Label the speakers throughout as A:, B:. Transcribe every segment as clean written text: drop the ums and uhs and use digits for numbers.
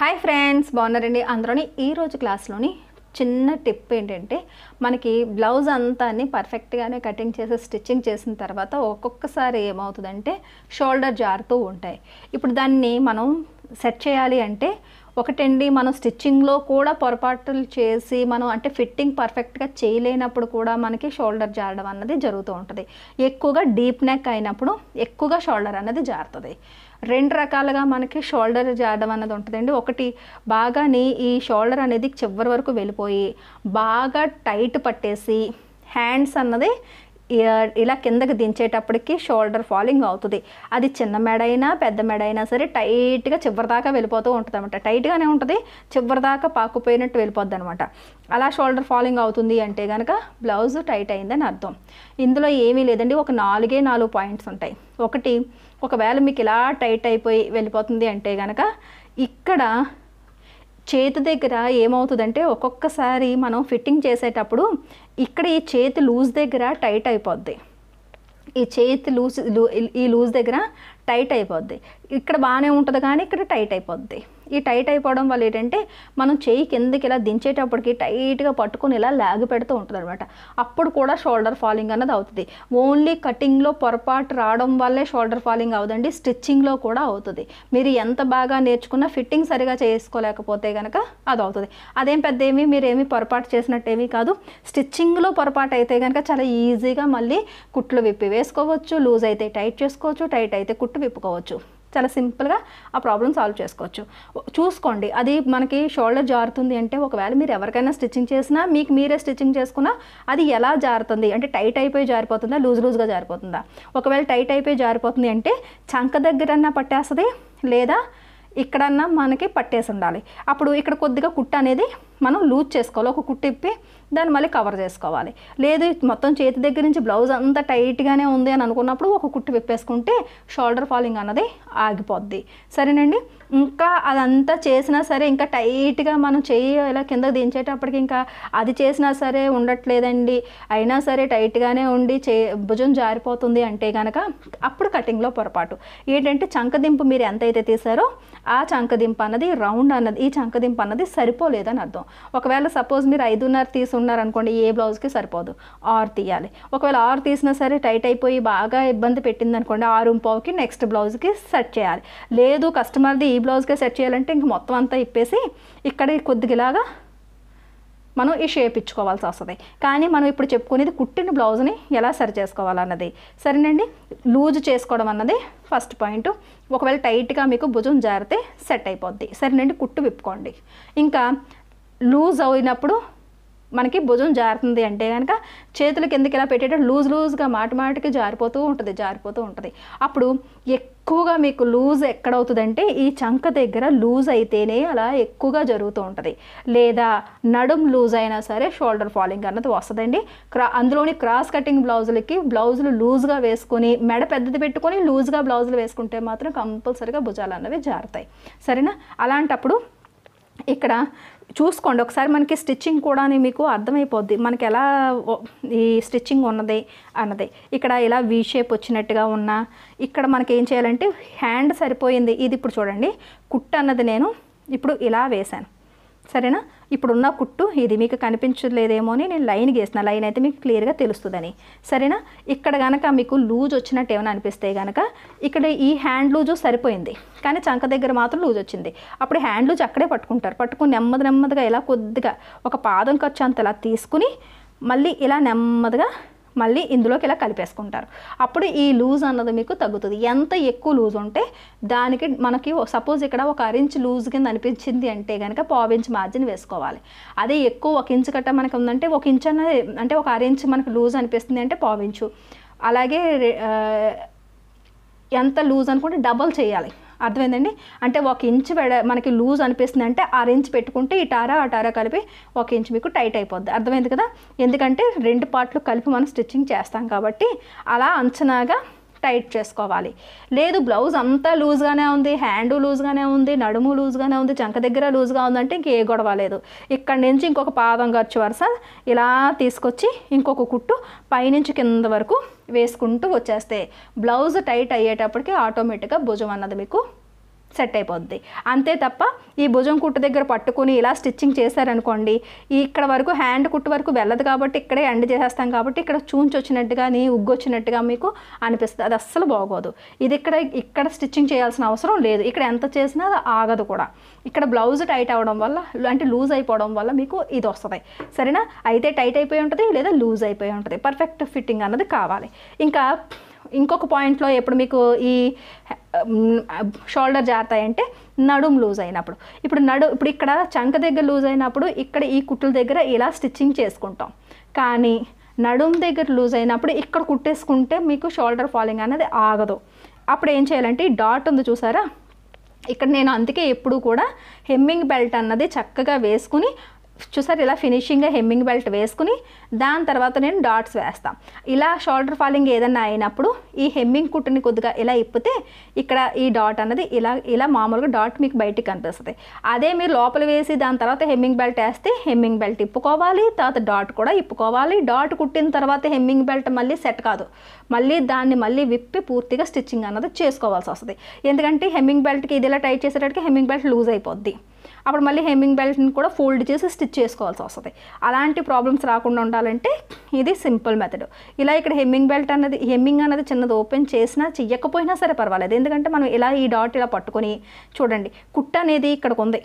A: Hi friends, బాగున్నారండి అందరూని. ఈరోజు క్లాస్లోని చిన్న టిప్ ఏంటంటే, మనకి బ్లౌజ్ అంతా పర్ఫెక్ట్గానే కటింగ్ చేసి స్టిచ్చింగ్ చేసిన తర్వాత ఒక్కొక్కసారి ఏమవుతుందంటే షోల్డర్ జారుతూ ఉంటాయి. ఇప్పుడు దాన్ని మనం సెట్ చేయాలి అంటే ఒకటండి, మనం స్టిచ్చింగ్లో కూడా పొరపాట్లు చేసి మనం అంటే ఫిట్టింగ్ పర్ఫెక్ట్గా చేయలేనప్పుడు కూడా మనకి షోల్డర్ జారడం అన్నది జరుగుతూ ఉంటుంది. ఎక్కువగా డీప్ నెక్ అయినప్పుడు ఎక్కువగా షోల్డర్ అన్నది జారుతుంది. రెండు రకాలుగా మనకి షోల్డర్ జారడం అన్నది ఉంటుందండి. ఒకటి బాగాని ఈ షోల్డర్ అనేది చివరి వరకు వెళ్ళిపోయి బాగా టైట్ పట్టేసి హ్యాండ్స్ అన్నది ఇలా కిందకి దించేటప్పటికి షోల్డర్ ఫాలింగ్ అవుతుంది. అది చిన్న మెడ అయినా పెద్ద మెడ అయినా సరే టైట్గా చివరి దాకా వెళ్ళిపోతూ ఉంటుంది అనమాట. టైట్గానే ఉంటుంది, చివరి దాకా పాకుపోయినట్టు వెళ్ళిపోద్ది అనమాట. అలా షోల్డర్ ఫాలింగ్ అవుతుంది అంటే కనుక బ్లౌజ్ టైట్ అయిందని అర్థం. ఇందులో ఏమీ లేదండి, ఒక 4 పాయింట్స్ ఉంటాయి. ఒకటి, ఒకవేళ మీకు ఇలా టైట్ అయిపోయి వెళ్ళిపోతుంది అంటే కనుక ఇక్కడ చేతి దగ్గర ఏమవుతుందంటే ఒక్కొక్కసారి మనం ఫిట్టింగ్ చేసేటప్పుడు ఇక్కడ ఈ చేతి లూజ్ దగ్గర టైట్ అయిపోద్ది. ఈ చేతి ఈ లూజ్ దగ్గర టైట్ అయిపోద్ది. ఇక్కడ బాగానే ఉంటుంది కానీ ఇక్కడ టైట్ అయిపోద్ది. ఈ టైట్ అయిపోవడం వల్ల ఏంటంటే మనం చేయి కిందకి ఇలా దించేటప్పటికి టైట్గా పట్టుకొని ఇలా లాగి పెడుతూ ఉంటుంది అనమాట. అప్పుడు కూడా షోల్డర్ ఫాలింగ్ అన్నది అవుతుంది. ఓన్లీ కటింగ్లో పొరపాటు రావడం వల్లే షోల్డర్ ఫాలింగ్ అవుతుందండి, స్టిచ్చింగ్లో కూడా అవుతుంది. మీరు ఎంత బాగా నేర్చుకున్నా ఫిట్టింగ్ సరిగా చేసుకోలేకపోతే కనుక అది అవుతుంది. అదేం పెద్ద మీరేమీ పొరపాటు చేసినట్టేమీ కాదు. స్టిచ్చింగ్లో పొరపాటు అయితే కనుక చాలా ఈజీగా మళ్ళీ కుట్లు విప్పి వేసుకోవచ్చు. లూజ్ అయితే టైట్ చేసుకోవచ్చు, టైట్ అయితే కుట్టు విప్పుకోవచ్చు. చాలా సింపుల్గా ఆ ప్రాబ్లమ్ సాల్వ్ చేసుకోవచ్చు. చూసుకోండి, అది మనకి షోల్డర్ జారుతుంది అంటే ఒకవేళ మీరు ఎవరికైనా స్టిచ్చింగ్ చేసినా మీకు మీరే స్టిచ్చింగ్ చేసుకున్నా అది ఎలా జారుతుంది అంటే టైట్ అయిపోయి జారిపోతుందా, లూజ్గా జారిపోతుందా. ఒకవేళ టైట్ అయిపోయి జారిపోతుంది అంటే చంక దగ్గరన్నా పట్టేస్తుంది, లేదా ఇక్కడన్నా మనకి పట్టేసి ఉండాలి. అప్పుడు ఇక్కడ కొద్దిగా కుట్టు అనేది మనం లూజ్ చేసుకోవాలి. ఒక కుట్టు ఇప్పి దాన్ని మళ్ళీ కవర్ చేసుకోవాలి. లేదు మొత్తం చేతి దగ్గర నుంచి బ్లౌజ్ అంతా టైట్గానే ఉంది అని అనుకున్నప్పుడు ఒక కుట్టు విప్పేసుకుంటే షోల్డర్ ఫాలింగ్ అన్నది ఆగిపోద్ది. సరేనండి. ఇంకా అదంతా చేసినా సరే ఇంకా టైట్గా మనం చెయ్యి ఇలా కింద దించేటప్పటికి ఇంకా అది చేసినా సరే ఉండట్లేదండి, అయినా సరే టైట్గానే ఉండి భుజం జారిపోతుంది అంటే కనుక అప్పుడు కటింగ్లో పొరపాటు ఏంటంటే చంకదింపు మీరు ఎంతైతే తీసారో ఆ చంకదింపు అన్నది రౌండ్ అన్నది ఈ చంకదింపు అన్నది సరిపోలేదని అర్థం. ఒకవేళ సపోజ్ మీరు 5.5 తీసున్నారనుకోండి, ఏ బ్లౌజ్కి సరిపోదు, 6 తీయాలి. ఒకవేళ 6 తీసినా సరే టైట్ అయిపోయి బాగా ఇబ్బంది పెట్టింది అనుకోండి, 6.25కి నెక్స్ట్ బ్లౌజ్కి సెట్ చేయాలి. లేదు కస్టమర్ది ఈ బ్లౌజ్కే సెట్ చేయాలంటే ఇంక మొత్తం అంతా ఇప్పేసి ఇక్కడ కొద్దిగాలాగా మనం ఈ షేప్ ఇచ్చుకోవాల్సి వస్తుంది. కానీ మనం ఇప్పుడు చెప్పుకునేది కుట్టిన బ్లౌజ్ని ఎలా సరి చేసుకోవాలన్నది. సరేనండి. లూజ్ చేసుకోవడం అన్నది ఫస్ట్ పాయింట్. ఒకవేళ టైట్గా మీకు భుజం జారితే సెట్ అయిపోద్ది. సరేనండి. కుట్టు విప్పుకోండి. ఇంకా లూజ్ అయినప్పుడు మనకి భుజం జారుతుంది అంటే కనుక చేతులు కిందకి ఇలా పెట్టేటప్పుడు లూజ్గా మాటికి జారిపోతూ ఉంటుంది. అప్పుడు ఎక్కువగా మీకు లూజ్ ఎక్కడవుతుందంటే ఈ చంక దగ్గర లూజ్ అయితేనే అలా ఎక్కువగా జరుగుతూ ఉంటుంది. లేదా నడుం లూజ్ అయినా సరే షోల్డర్ ఫాలింగ్ అన్నది వస్తుందండి. అందులోని క్రాస్ కటింగ్ బ్లౌజులు లూజ్గా వేసుకొని మెడ పెద్దది పెట్టుకొని లూజ్గా బ్లౌజులు వేసుకుంటే మాత్రం కంపల్సరీగా భుజాలు అన్నవి జారుతాయి. సరేనా. అలాంటప్పుడు ఇక్కడ చూసుకోండి ఒకసారి, మనకి స్టిచ్చింగ్ కూడా మీకు అర్థమైపోద్ది మనకి ఎలా ఈ స్టిచ్చింగ్ ఉన్నది అన్నది. ఇక్కడ ఇలా వీ షేప్ వచ్చినట్టుగా ఉన్నా ఇక్కడ మనకి ఏం చేయాలంటే హ్యాండ్ సరిపోయింది. ఇది ఇప్పుడు చూడండి, కుట్టు అన్నది నేను ఇప్పుడు ఇలా వేశాను. సరేనా. ఇప్పుడున్న కుట్టు ఇది మీకు కనిపించలేదేమో అని నేను లైన్ గీసిన, లైన్ అయితే మీకు క్లియర్గా తెలుస్తుందని. సరేనా. ఇక్కడ కనుక మీకు లూజ్ వచ్చినట్టు ఏమైనా అనిపిస్తే కనుక ఇక్కడ ఈ హ్యాండ్ లూజు సరిపోయింది కానీ చంక దగ్గర మాత్రం లూజ్ వచ్చింది. అప్పుడు హ్యాండ్ లూజ్ అక్కడే పట్టుకుని నెమ్మదిగా ఇలా కొద్దిగా ఒక పాదం ఖర్చు అంత ఇలా తీసుకుని మళ్ళీ ఇలా నెమ్మదిగా మళ్ళీ ఇందులోకి ఇలా కలిపేసుకుంటారు. అప్పుడు ఈ లూజ్ అన్నది మీకు తగ్గుతుంది. ఎంత ఎక్కువ లూజ్ ఉంటే దానికి మనకి సపోజ్ ఇక్కడ 1 ఇంచ్ లూజ్ కింద అనిపించింది అంటే కనుక 1/4 ఇంచ్ మార్జిన్ వేసుకోవాలి. అదే ఎక్కువ 1 ఇంచ్ గట్ట మనకు ఉందంటే 1 ఇంచ్ అన్నది అంటే 1/2 ఇంచ్ మనకు లూజ్ అనిపిస్తుంది అంటే 1/4 ఇంచు. అలాగే ఎంత లూజ్ అనుకుంటే డబల్ చేయాలి. అర్థమైందండి. అంటే 1 ఇంచ్ మనకి లూజ్ అనిపిస్తుంది అంటే 6 ఇంచ్ పెట్టుకుంటే అటారా కలిపి 1 ఇంచ్ మీకు టైట్ అయిపోద్ది. అర్థమైంది కదా. ఎందుకంటే 2 పార్ట్లు కలిపి మనం స్టిచ్చింగ్ చేస్తాం కాబట్టి అలా అంచనాగా టైట్ చేసుకోవాలి. లేదు బ్లౌజ్ అంతా లూజ్గానే ఉంది, హ్యాండు లూజ్గానే ఉంది, నడుము లూజ్గానే ఉంది, చంక దగ్గర లూజ్గా ఉందంటే ఇంకే గొడవ లేదు. ఇక్కడి నుంచి ఇంకొక పాదం ఖర్చు వరుస ఇలా తీసుకొచ్చి ఇంకొక కుట్టు పైనుంచి కింద వరకు వేసుకుంటూ వచ్చేస్తే బ్లౌజ్ టైట్ అయ్యేటప్పటికి ఆటోమేటిక్గా భుజం అన్నది మీకు సెట్ అయిపోద్ది. అంతే తప్ప ఈ భుజం కుట్టు దగ్గర పట్టుకుని ఇలా స్టిచ్చింగ్ చేశారనుకోండి, ఇక్కడ వరకు హ్యాండ్ కుట్టు వరకు వెళ్ళదు కాబట్టి ఇక్కడే ఎండ్ చేసేస్తాం కాబట్టి ఇక్కడ చూంచి వచ్చినట్టుగా ఉగ్గు వచ్చినట్టుగా మీకు అనిపిస్తుంది. అది అస్సలు బాగోదు. ఇది ఇక్కడ స్టిచ్చింగ్ చేయాల్సిన అవసరం లేదు. ఇక్కడ ఎంత చేసినా అది ఆగదు కూడా. ఇక్కడ బ్లౌజ్ టైట్ అవ్వడం వల్ల అంటే లూజ్ అయిపోవడం వల్ల మీకు ఇది వస్తుంది. సరేనా? అయితే టైట్ అయిపోయి ఉంటుంది లేదా లూజ్ అయిపోయి ఉంటుంది. పర్ఫెక్ట్ ఫిట్టింగ్ అన్నది కావాలి. ఇంకా ఇంకొక పాయింట్లో ఎప్పుడు మీకు ఈ షోల్డర్ జారుతాయంటే నడుము లూజ్ అయినప్పుడు. ఇప్పుడు ఇక్కడ చంక దగ్గర లూజ్ అయినప్పుడు ఇక్కడ ఈ కుట్టుల దగ్గర ఇలా స్టిచ్చింగ్ చేసుకుంటాం. కానీ నడుము దగ్గర లూజ్ అయినప్పుడు ఇక్కడ కుట్టేసుకుంటే మీకు షోల్డర్ ఫాలింగ్ అనేది ఆగదు. అప్పుడు ఏం చేయాలంటే ఈ డాట్ ఉంది చూసారా, ఇక్కడ నేను అందుకే ఎప్పుడు కూడా హెమ్మింగ్ బెల్ట్ అన్నది చక్కగా వేసుకుని చూసారు, ఇలా ఫినిషింగ్గా హెమ్మింగ్ బెల్ట్ వేసుకుని దాని తర్వాత నేను డాట్స్ వేస్తాను. ఇలా షోల్డర్ ఫాలింగ్ ఏదన్నా అయినప్పుడు ఈ హెమ్మింగ్ కుట్టుని కొద్దిగా ఇలా ఇప్పితే ఇక్కడ ఈ డాట్ అన్నది ఇలా మామూలుగా డాట్ మీకు బయటికి కనిపిస్తుంది. అదే మీరు లోపల వేసి దాని తర్వాత హెమ్మింగ్ బెల్ట్ వేస్తే హెమ్మింగ్ బెల్ట్ ఇప్పుకోవాలి, తర్వాత డాట్ కూడా ఇప్పుకోవాలి. డాట్ కుట్టిన తర్వాత హెమ్మింగ్ బెల్ట్ మళ్ళీ సెట్ కాదు, దాన్ని మళ్ళీ విప్పి పూర్తిగా స్టిచ్చింగ్ అన్నది చేసుకోవాల్సి వస్తుంది. ఎందుకంటే హెమ్మింగ్ బెల్ట్కి ఇది ఇలా టైట్ చేసేటట్టుగా హెమ్మింగ్ బెల్ట్ లూజ్ అయిపోద్ది. అప్పుడు మళ్ళీ హెమ్మింగ్ బెల్ట్ని కూడా ఫోల్డ్ చేసి స్టిచ్ చేసుకోవాల్సి వస్తుంది. అలాంటి ప్రాబ్లమ్స్ రాకుండా ఉండాలంటే ఇది సింపుల్ మెథడ్. ఇలా ఇక్కడ హెమ్మింగ్ అన్నది చిన్నది ఓపెన్ చేసినా చెయ్యకపోయినా సరే పర్వాలేదు. ఎందుకంటే మనం ఇలా ఈ డాట్ ఇలా పట్టుకొని చూడండి, కుట్ట అనేది ఇక్కడికి ఉంది.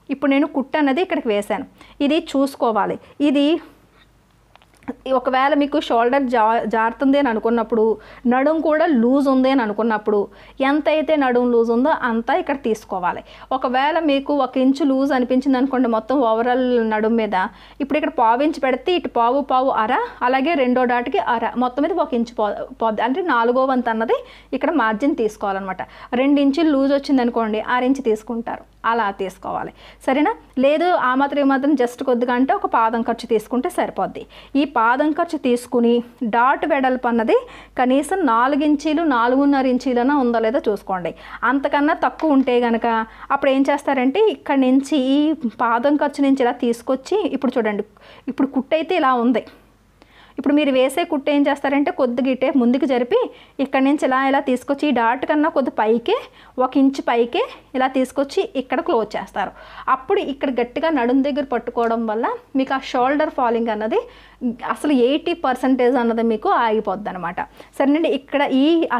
A: ఇప్పుడు నేను కుట్ట అనేది ఇక్కడికి వేశాను. ఇది చూసుకోవాలి. ఇది ఒకవేళ మీకు షోల్డర్ జారుతుంది అని అనుకున్నప్పుడు, నడుము కూడా లూజ్ ఉంది అని అనుకున్నప్పుడు ఎంత అయితే నడుము లూజ్ ఉందో అంతా ఇక్కడ తీసుకోవాలి. ఒకవేళ మీకు 1 ఇంచు లూజ్ అనిపించింది అనుకోండి మొత్తం ఓవరాల్ నడుము మీద, ఇప్పుడు ఇక్కడ పావు ఇంచు పెడితే ఇటు పావు అర, అలాగే రెండో డాట్కి అర, మొత్తం మీద 1 ఇంచు అంటే 4వ వంతు అన్నది ఇక్కడ మార్జిన్ తీసుకోవాలన్నమాట. 2 ఇంచులు లూజ్ వచ్చింది అనుకోండి 6 ఇంచు తీసుకుంటారు, అలా తీసుకోవాలి. సరేనా? లేదు ఆ మాత్రం జస్ట్ కొద్దిగా అంటే ఒక పాదం ఖర్చు తీసుకుంటే సరిపోద్ది. ఈ పాదం ఖర్చు తీసుకుని డాట్ వెడల్పు అన్నది కనీసం 4 ఇంచీలు 4.5 ఇంచీలైనా ఉందో లేదో చూసుకోండి. అంతకన్నా తక్కువ ఉంటే కనుక అప్పుడు ఏం చేస్తారంటే ఇక్కడ నుంచి ఈ పాదం ఖర్చు నుంచి ఇలా తీసుకొచ్చి, ఇప్పుడు చూడండి, ఇప్పుడు కుట్టు అయితే ఇలా ఉంది. ఇప్పుడు మీరు వేసే కుట్టు ఏం చేస్తారంటే కొద్దిగా ఇటే ముందుకు జరిపి ఇక్కడి నుంచి ఇలా తీసుకొచ్చి ఈ డాట్ కన్నా కొద్ది పైకే 1 ఇంచు పైకే ఇలా తీసుకొచ్చి ఇక్కడ క్లోజ్ చేస్తారు. అప్పుడు ఇక్కడ గట్టిగా నడుము దగ్గర పట్టుకోవడం వల్ల మీకు ఆ షోల్డర్ ఫాలింగ్ అన్నది అసలు 80% అన్నది మీకు ఆగిపోద్ది అనమాట. సరేనండి? ఇక్కడ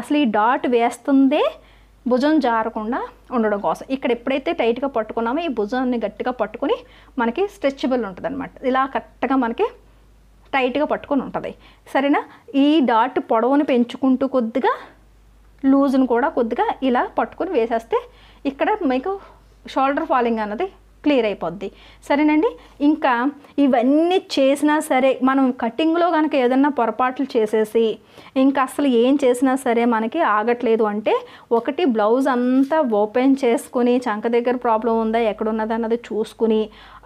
A: అసలు ఈ డాట్ వేస్తుందే భుజం జారకుండా ఉండడం కోసం. ఇక్కడ ఎప్పుడైతే టైట్గా పట్టుకున్నామో ఈ భుజాన్ని గట్టిగా పట్టుకుని మనకి స్ట్రెచబుల్ ఉంటుంది అనమాట. ఇలా కరెక్ట్గా మనకి టైట్గా పట్టుకొని ఉంటుంది. సరేనా? ఈ డాట్ పొడవును పెంచుకుంటూ కొద్దిగా లూజ్ను కూడా కొద్దిగా ఇలా పట్టుకొని వేసేస్తే ఇక్కడ మీకు షోల్డర్ ఫాలింగ్ అన్నది క్లియర్ అయిపోద్ది. సరేనండి? ఇంకా ఇవన్నీ చేసినా సరే మనం కటింగ్లో కనుక ఏదన్నా పొరపాట్లు చేసేసి ఇంకా అసలు ఏం చేసినా సరే మనకి ఆగట్లేదు అంటే, ఒకటి బ్లౌజ్ అంతా ఓపెన్ చేసుకుని చంక దగ్గర ప్రాబ్లం ఉందా ఎక్కడున్నది అన్నది చూసుకుని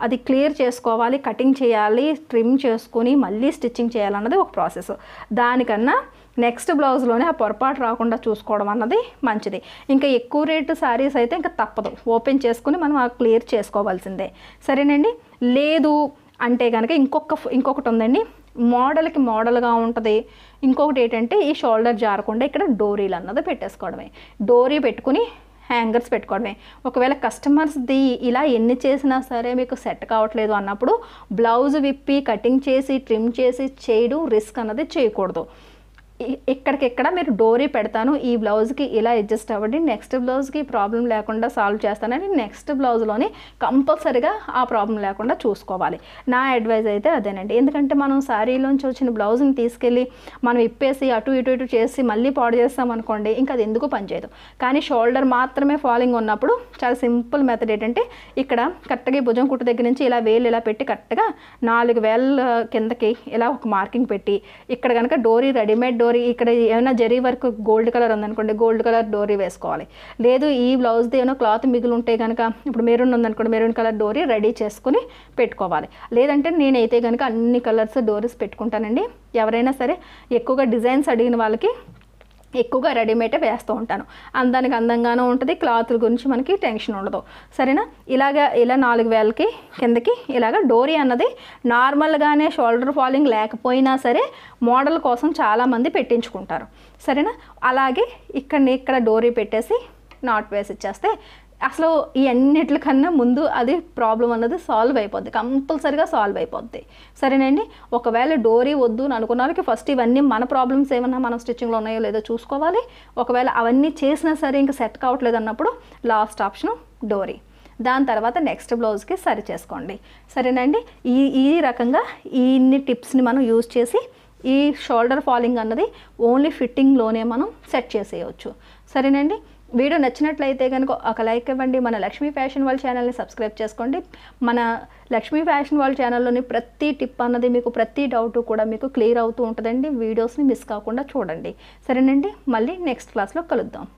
A: అది క్లియర్ చేసుకోవాలి, కటింగ్ చేయాలి, ట్రిమ్ చేసుకుని మళ్ళీ స్టిచ్చింగ్ చేయాలన్నది ఒక ప్రాసెస్. దానికన్నా నెక్స్ట్ బ్లౌజ్లోనే ఆ పొరపాటు రాకుండా చూసుకోవడం అన్నది మంచిది. ఇంకా ఎక్కువ రేటు శారీస్ అయితే ఇంకా తప్పదు, ఓపెన్ చేసుకుని మనం ఆ క్లియర్ చేసుకోవాల్సిందే. సరేనండి? లేదు అంటే కనుక ఇంకొకటి ఉందండి, మోడల్కి మోడల్గా ఉంటుంది. ఇంకొకటి ఏంటంటే ఈ షోల్డర్ జారకుండా ఇక్కడ డోరీలు అన్నది పెట్టేసుకోవడమే. డోరీ పెట్టుకుని హ్యాంగర్స్ పెట్టుకోవడమే. ఒకవేళ కస్టమర్స్ది ఇలా ఎన్ని చేసినా సరే మీకు సెట్ కావట్లేదు అన్నప్పుడు బ్లౌజ్ విప్పి కటింగ్ చేసి ట్రిమ్ చేసి చేయడం రిస్క్ అన్నది చేయకూడదు. ఎక్కడికెక్కడ మీరు డోరీ పెడతాను, ఈ బ్లౌజ్కి ఇలా అడ్జస్ట్ అవ్వండి, నెక్స్ట్ బ్లౌజ్కి ప్రాబ్లం లేకుండా సాల్వ్ చేస్తానని నెక్స్ట్ బ్లౌజ్లోని కంపల్సరీగా ఆ ప్రాబ్లం లేకుండా చూసుకోవాలి. నా అడ్వైజ్ అయితే అదేనండి. ఎందుకంటే మనం శారీలోంచి వచ్చిన బ్లౌజ్ని తీసుకెళ్ళి మనం ఇప్పేసి అటు ఇటు చేసి మళ్ళీ పాడు చేస్తాం అనుకోండి, ఇంకా అది ఎందుకు పనిచేయదు. కానీ షోల్డర్ మాత్రమే ఫాలింగ్ ఉన్నప్పుడు చాలా సింపుల్ మెథడ్ ఏంటంటే ఇక్కడ కరెక్ట్గా భుజం కుట్టు దగ్గర నుంచి ఇలా వేలు ఇలా పెట్టి కరెక్ట్గా 4 వేల కిందకి ఇలా ఒక మార్కింగ్ పెట్టి ఇక్కడ కనుక డోరీ రెడీమేడ్ డోరీ ఇక్కడ ఏమైనా జరీ వర్క్ గోల్డ్ కలర్ ఉందనుకోండి గోల్డ్ కలర్ డోరీ వేసుకోవాలి. లేదు ఈ బ్లౌజ్ది ఏమైనా క్లాత్ మిగిలి ఉంటే కనుక ఇప్పుడు మెరూన్ ఉందనుకోండి మెరూన్ కలర్ డోరీ రెడీ చేసుకుని పెట్టుకోవాలి. లేదంటే నేనైతే కనుక అన్ని కలర్స్ డోరీస్ పెట్టుకుంటానండి. ఎవరైనా సరే ఎక్కువగా డిజైన్స్ అడిగిన వాళ్ళకి ఎక్కువగా రెడీమేడే వేస్తూ ఉంటాను. అందానికి అందంగానూ ఉంటుంది, క్లాతుల గురించి మనకి టెన్షన్ ఉండదు. సరేనా? ఇలా 4,000కి కిందకి ఇలాగ డోరీ అన్నది నార్మల్గానే షోల్డర్ ఫాలింగ్ లేకపోయినా సరే మోడల్ కోసం చాలామంది పెట్టించుకుంటారు. సరేనా? అలాగే ఇక్కడ డోరీ పెట్టేసి నాట్ వేసి ఇచ్చేస్తే అసలు ఈ అన్నిటికన్నా ముందు అది ప్రాబ్లం అన్నది సాల్వ్ అయిపోద్ది, కంపల్సరీగా సాల్వ్ అయిపోద్ది. సరేనండి. ఒకవేళ డోరీ వద్దు అని అనుకున్న వాళ్ళకి ఫస్ట్ ఇవన్నీ మన ప్రాబ్లమ్స్ ఏమన్నా మన స్టిచ్చింగ్లో ఉన్నాయో లేదో చూసుకోవాలి. ఒకవేళ అవన్నీ చేసినా సరే ఇంకా సెట్ కావట్లేదు అన్నప్పుడు లాస్ట్ ఆప్షను డోరీ. దాని తర్వాత నెక్స్ట్ బ్లౌజ్కి సరి చేసుకోండి. సరేనండి. ఈ రకంగా ఇన్ని టిప్స్ని మనం యూజ్ చేసి ఈ షోల్డర్ ఫాలింగ్ అన్నది ఓన్లీ ఫిట్టింగ్లోనే మనం సెట్ చేసేయచ్చు. సరేనండి. వీడియో నచ్చినట్లయితే కనుక ఒక లైక్ ఇవ్వండి. మన లక్ష్మీ ఫ్యాషన్ వరల్డ్ ఛానల్ని సబ్స్క్రైబ్ చేసుకోండి. మన లక్ష్మీ ఫ్యాషన్ వరల్డ్ ఛానల్లోని ప్రతి టిప్ అన్నది మీకు ప్రతి డౌట్ కూడా మీకు క్లియర్ అవుతూ ఉంటుందండి. వీడియోస్ని మిస్ కాకుండా చూడండి. సరేనండి. మళ్ళీ నెక్స్ట్ క్లాస్లో కలుద్దాం.